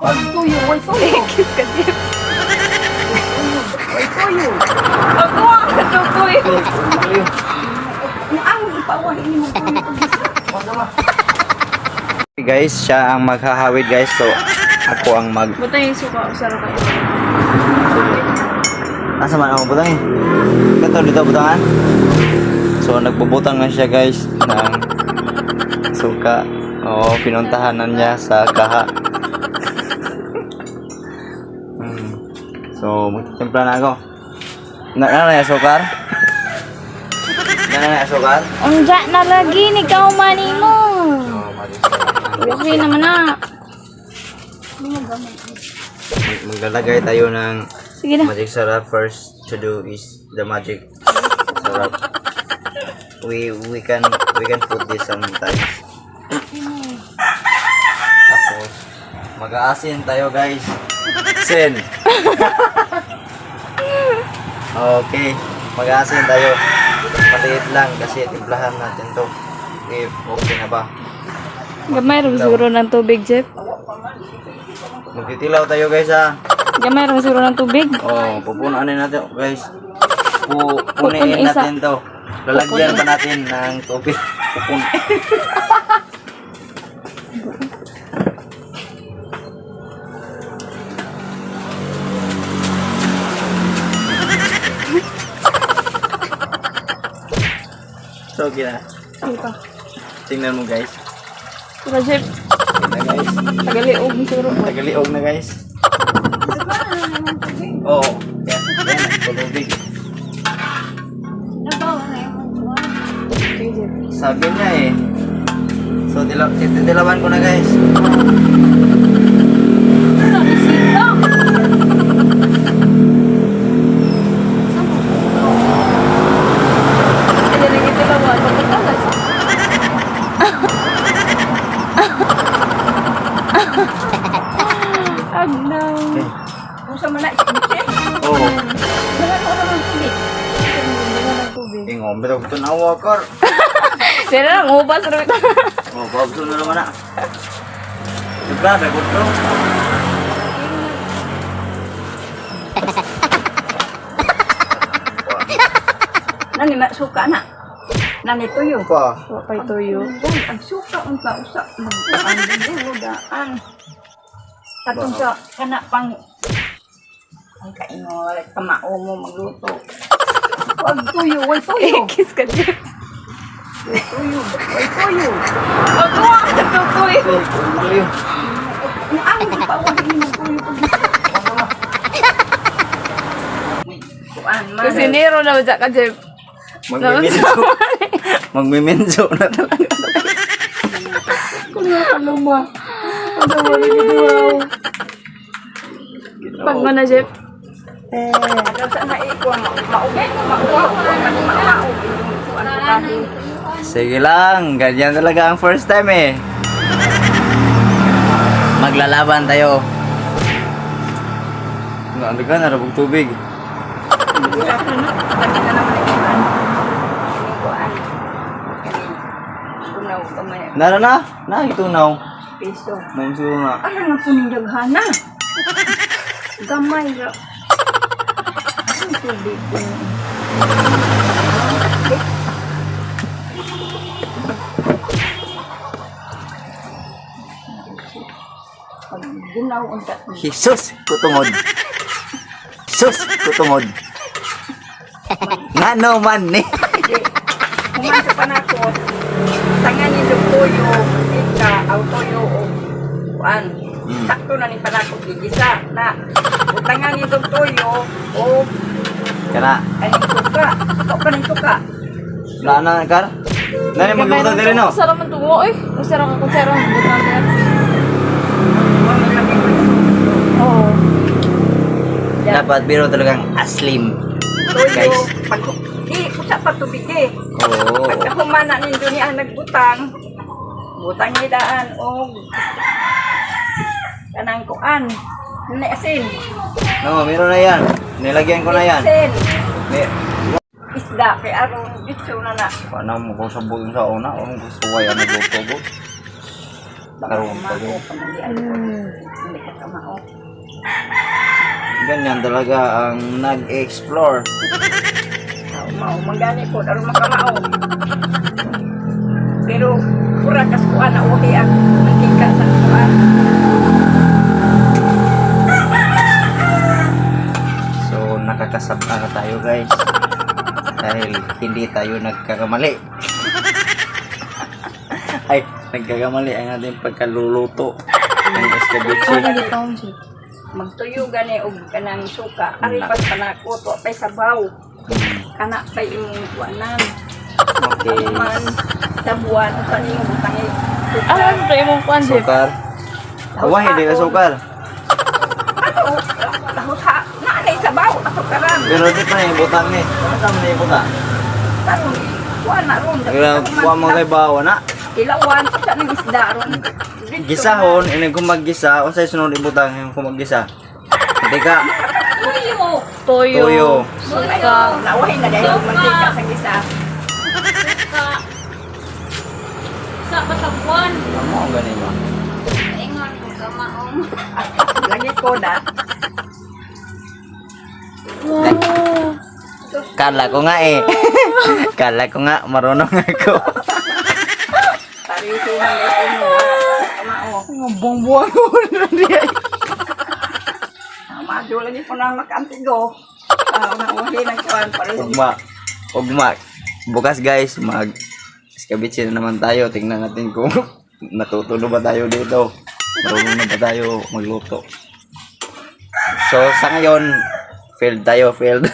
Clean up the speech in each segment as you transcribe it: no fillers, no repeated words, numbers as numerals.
Ay, tuyo, ay, tuyo. Kiss ka, Jeff. Ay, tuyo. Ako ang natutuyo. Ang ipawahin mo tuyo. Okay guys, siya ang maghahawid guys. So, ako ang mag... Butay yung suka. Usara kayo. Asa man ako butang eh? Ito dito butangan. So, nagbubutang na siya guys ng suka. Oo, pinuntahanan niya sa kaha. So, magtitimpla na ako. Ano na yung sukar? Ano na yung sukar? Unja na lagi ni kaumani mo. So, Okay naman na. maglalagay tayo ng Sige na. magic syrup. First to do is the magic syrup. We can put this sometimes. Tapos mag-aasin tayo guys. Sin. Okay, mag-aasin tayo. Maliit lang kasi timplahan natin to. Okay na ba? Gamay rin siguro ng tubig, Jeff. Magtitilaw tayo guys ha. Gamay rin siguro ng tubig. Oh, pupunuanin natin guys. Pupun Puniin isa. natin to. Lalagyan pa natin ng tubig. Pupun. So, gina. Sige pa. Tingnan mo guys. Pero, Jeff, Tingnan guys. tagaliog mo siguro. Nagaliog na guys. Oo. Yan. Yan. Tubig. Sige, Jeff. Sabi niya eh. So, dilawan ko na guys. Ay, yan ang itilawan. Pagkatalas. Agnaw. Okay. Kung sa mana, isipin. Oo. Wala ko naman tubig. Wala ng tubig. Ingom, beto ko na wakar. Pero lang, ubas rin ito. Oh, babso na naman na. Grabe, gusto. Nani na suka na. Nani tuyo. Pa. Wapay toyo. Ang suka unta usa magdaan din daan. Katong sa kana pang ang kaingo kamao mo magluto. Wag tuyo, way tuyo. Kiss ka, Jeff. Way tuyo, way tuyo. Ako ang natutuyo. Tuyo. Ang ipawahin mo tuyo. Kuan man. Kusinero na ba ka, Jeff? Magmiminso. Magmiminso na talaga. Kung nakaluma. Ang dawali ni Duwaw. Pag mo na, Jeff. Agad sa na iko mauwi, mauwa, mauwa. Kuan ka. Sige lang, ganyan talaga ang first time eh. Maglalaban tayo. Ano ka, narabog tubig. Nara na? Na, itunaw. Piso. Mansuro na. Ano na po ng daghana? Gamay ra. Ang tubig ko. Pag ginaw unta. Jesus, kutungod. Jesus, kutungod. Ngano man ni. Kumasa pa na ako. Tangan ni tuyo, ika, aw tuyo o kuan. Sakto na ni panako gigisa na. Tangan ni tuyo o Kana, ay suka. Ito ka ng suka. na kar. Nani magbuta diri no? Sarap man tungo, eh. Masarap ang kutsara. Oo. Dapat biro talagang aslim. Tuyo. Guys. Pag di usa pa tubig eh. Oo. Pagka humana nindo ni ang nagbutang, butang ni daan o kanang kuan. Ni asin. No, meron na yan. Nilagyan ko na yan. Asin. May, Isda kay aron bitso na na. paano mo kung sabog sa una? O mo gusto ko yan nagluto. Karoon pa din. Hindi ka kamao. Ganyan talaga ang nag-explore. Mao mangani po aron makamao. Pero pura kas kuan na uhi ang mantika sa kuan. So nakakasabta na tayo guys. Dahil hindi tayo nagkakamali. Ay, nagkakamali ang ating pagkaluluto ng escabeche. Magtuyo gani og kanang suka. Ari pas panakot wa pay sabaw. Kana pay imong kuanan. Okay. Man tabuan sa nimo butang Ano to imong kwan, Jeff? Sukar. Wah, hindi ka sukar. Ato, tahot ha. Naanay sabaw ato karan. Pero di pa na yung butang eh. Ano tama na yung butang? Taron. Kuan na ron. Kuha mo kay bawa na. Ilawan sa nang isda ron. Gisahon, inang kung maggisa, o sa'yo sunod ibutang yung kung maggisa. Hindi ka. Toyo. Toyo. Suka. Nawahin na dahil yung mantika sa gisa. Suka. Sa pasabuan. Ano ang ganin mo? Ingon ko kamaong. Lagi ko na. Kala ko nga eh. Kala ko nga, marunong ako. Parito na ito mo. Kamao. Buang-buang ko na diya. Madyo lagi ko na makantigo. Nawahin ang kuan. Ugma. Bukas guys, mag-escabeche na naman tayo. Tingnan natin kung natutuno ba tayo dito. Marunong na ba tayo magluto. So, sa ngayon, failed tayo, failed.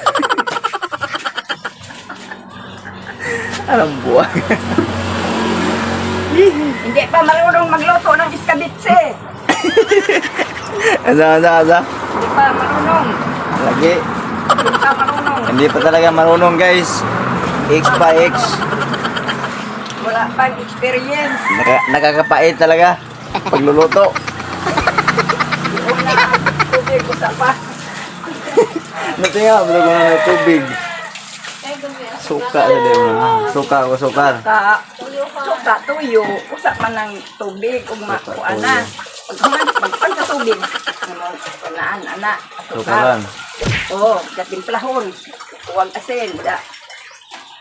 Alam buwag. Hindi pa marunong magluto ng iskabitse. Asa. Hindi pa marunong. Lagi. Hindi pa marunong. Hindi pa talaga marunong guys. X pa X. Wala pang experience. Nakakapait talaga. Pagluluto. Una, tubig usa pa. Natinga, bro ko na ng tubig. Suka na din mo. Suka o sukar. Suka, tuyo. Usa man ng tubig. Ug makuan na. Pagpan sa tubig. Kanaan, ana. Sukaran. Oo, gatimplahon. Huwag asin.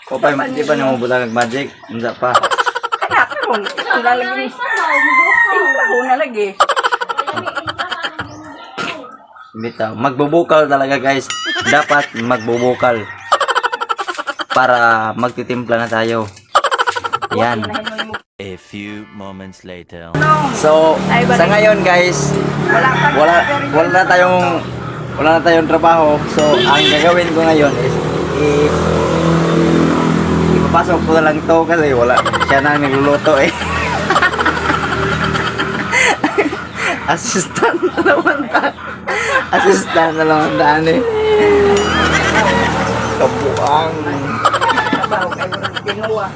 O pa, di pa nang mabutang magic. Hindi pa. Kana, karon. Ito na lagi. Timplahon na lagi. Bitaw. Magbubukal talaga guys. Dapat magbubukal. Para magtitimpla na tayo. Yan. A few moments later. So, sa ngayon guys, wala na tayong trabaho. So, ang gagawin ko ngayon is ipapasok ko na lang to kasi wala siya na nagluluto eh. Assistant na naman daan eh. Kabuang. Trabaho kayo ng ginawa.